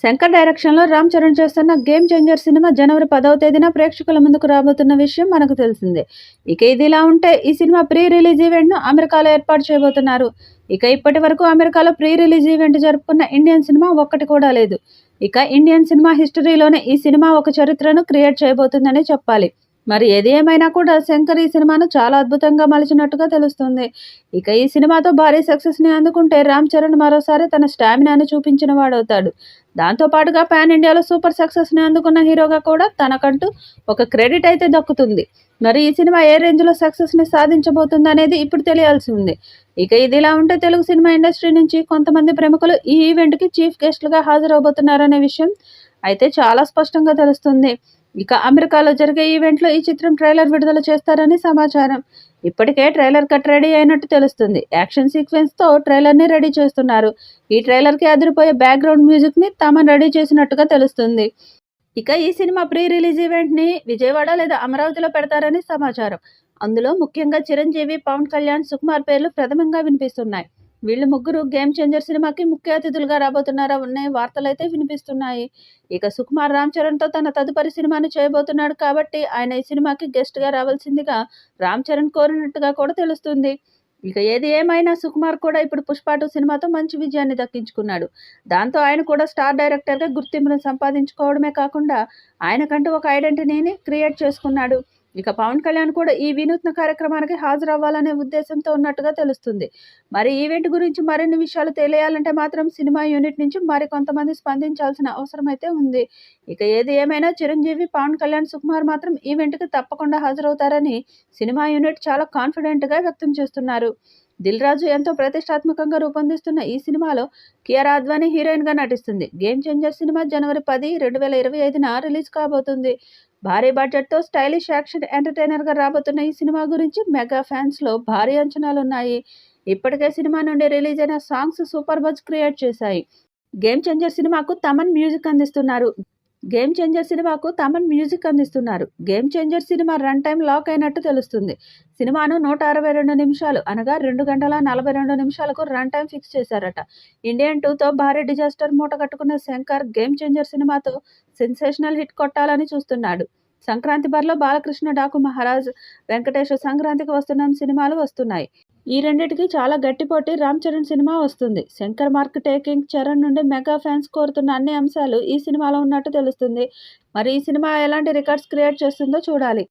శంకర్ డైరెక్షన్‌లో 'రామ్ చరణ్' చేస్తున్న 'game changer' cinema జనవరి 10వ తేదీన ప్రేక్షకుల ముందుకు రాబోతున్న విషయం మనకు తెలిసిందే. ఇక ఇదిలా ఉంటే ఈ సినిమా ప్రీ రిలీజ్ ఈవెంట్‌ను అమెరికాలో ఏర్పాటు చేయబోతున్నారు. ఇక ఇప్పటి వరకు అమెరికాలో ప్రీ రిలీజ్ ఈవెంట్ జరుపుకున్న ఇండియన్ సినిమా ఒక్కటి కూడా లేదు. ఇక ఇండియన్ సినిమా హిస్టరీలోనే ఈ సినిమా ఒక చరిత్రను క్రియేట్ చేయబోతుందనే చెప్పాలి. మరి ఏది ఏమైనా కూడా శంకర్ ఈ సినిమాను చాలా అద్భుతంగా మలిచినట్టుగా తెలుస్తుంది. ఇక ఈ సినిమాతో భారీ సక్సెస్‌ని అందుకుంటే రామ్ చరణ్ మరోసారి తన స్టామినాను చూపించిన వాడవుతాడు. దాంతో పాటుగా పాన్ ఇండియాలో సూపర్ సక్సెస్‌ని అందుకున్న హీరోగా కూడా తనకంటూ ఒక క్రెడిట్ అయితే దక్కుతుంది. మరి ఈ సినిమా ఏ రేంజ్‌లో సక్సెస్‌ని సాధించబోతుందనేది ఇప్పుడు తెలియాల్సి ఉంది. ఇక ఇదిలా ఉంటే తెలుగు సినిమా ఇండస్ట్రీ నుంచి కొంతమంది ప్రముఖులు ఈ ఈవెంట్‌కి చీఫ్ గెస్ట్‌లుగా హాజరవబోతున్నారనే విషయం అయితే చాలా స్పష్టంగా తెలుస్తుంది. ఇక అమెరికాలో జరిగే ఈవెంట్‌లో ఈ చిత్రం ట్రైలర్ విడుదల చేస్తారని సమాచారం. ఇప్పటికే ట్రైలర్ కట్ రెడీ అయినట్టు తెలుస్తుంది. యాక్షన్ సీక్వెన్స్‌తో ట్రైలర్‌ని రెడీ చేస్తున్నారు. ఈ ట్రైలర్‌కి అదిరిపోయే బ్యాక్‌గ్రౌండ్ మ్యూజిక్‌ని తమన్ రెడీ చేసినట్టుగా తెలుస్తుంది. ఇక ఈ సినిమా ప్రీ రిలీజ్ ఈవెంట్‌ని విజయవాడ లేదా అమరావతిలో పెడతారని సమాచారం. అందులో ముఖ్యంగా చిరంజీవి, పవన్ కళ్యాణ్, సుకుమార్ పేర్లు ప్రథమంగా వినిపిస్తున్నాయి. వీళ్ళు ముగ్గురు 'గేమ్ చేంజర్' సినిమాకి ముఖ్య అతిథులుగా రాబోతున్నారనే వార్తలైతే వినిపిస్తున్నాయి. ఇక సుకుమార్ రామ్ చరణ్‌తో తన తదుపరి సినిమాను చేయబోతున్నాడు కాబట్టి ఆయన ఈ సినిమాకి గెస్ట్‌గా రావాల్సిందిగా రామ్ చరణ్ కోరినట్టుగా కూడా తెలుస్తుంది. ఇక ఏది ఏమైనా సుకుమార్ కూడా ఇప్పుడు 'పుష్ప 2' సినిమాతో మంచి విజయాన్ని దక్కించుకున్నాడు. దాంతో ఆయన కూడా స్టార్ డైరెక్టర్‌గా గుర్తింపును సంపాదించుకోవడమే కాకుండా ఆయనకంటూ ఒక ఐడెంటిటీని క్రియేట్ చేసుకున్నాడు. ఇక పవన్ కళ్యాణ్ కూడా ఈ వినూత్న కార్యక్రమానికి హాజరవ్వాలనే ఉద్దేశంతో ఉన్నట్టుగా తెలుస్తుంది. మరి ఈవెంట్ గురించి మరిన్ని విషయాలు తెలియాలంటే మాత్రం సినిమా యూనిట్ నుంచి మరికొంతమంది స్పందించాల్సిన అవసరమైతే ఉంది. ఇక ఏది ఏమైనా చిరంజీవి, పవన్ కళ్యాణ్, సుకుమార్ మాత్రం ఈవెంట్‌కి తప్పకుండా హాజరవుతారని సినిమా యూనిట్ చాలా కాన్ఫిడెంట్‌గా వ్యక్తం చేస్తున్నారు. దిల్ రాజు ఎంతో ప్రతిష్టాత్మకంగా రూపొందిస్తున్న ఈ సినిమాలో కియారా అద్వానీ హీరోయిన్‌గా నటిస్తుంది. 'గేమ్ చేంజర్' సినిమా జనవరి 10, 2025న రిలీజ్ కాబోతుంది. భారీ బడ్జెట్‌తో స్టైలిష్ యాక్షన్ ఎంటర్‌టైనర్‌గా రాబోతున్న ఈ సినిమా గురించి మెగా ఫ్యాన్స్‌లో భారీ అంచనాలున్నాయి. ఇప్పటికే సినిమా నుండి రిలీజ్ అయిన సాంగ్స్ సూపర్ బజ్ క్రియేట్ చేశాయి. 'గేమ్ చేంజర్' సినిమాకు తమన్ మ్యూజిక్ అందిస్తున్నారు. 'Game changer' cinema run time lock అయినట్టు తెలుస్తుంది. సినిమాను 162 నిమిషాలు అనగా 2 గంటల 42 నిమిషాలకు రన్ టైమ్ ఫిక్స్ చేశారట. 'ఇండియన్ 2'తో భారీ డిజాస్టర్ మూటగట్టుకున్న శంకర్ 'గేమ్ చేంజర్' సినిమాతో సెన్సేషనల్ హిట్ కొట్టాలని చూస్తున్నాడు. సంక్రాంతి బరిలో బాలకృష్ణ, డాకు మహారాజ్, వెంకటేష్ 'సంక్రాంతికి వస్తున్నాం' సినిమాలు వస్తున్నాయి. ఈ రెండిటికి చాలా గట్టి పోటీ రామ్ చరణ్ సినిమా వస్తుంది. శంకర్ మార్క్ టేకింగ్ చరణ్ నుండి మెగా ఫ్యాన్స్ కోరుతున్న అన్ని అంశాలు ఈ సినిమాలో ఉన్నట్టు తెలుస్తుంది. మరి ఈ సినిమా ఎలాంటి రికార్డ్స్ క్రియేట్ చేస్తుందో చూడాలి.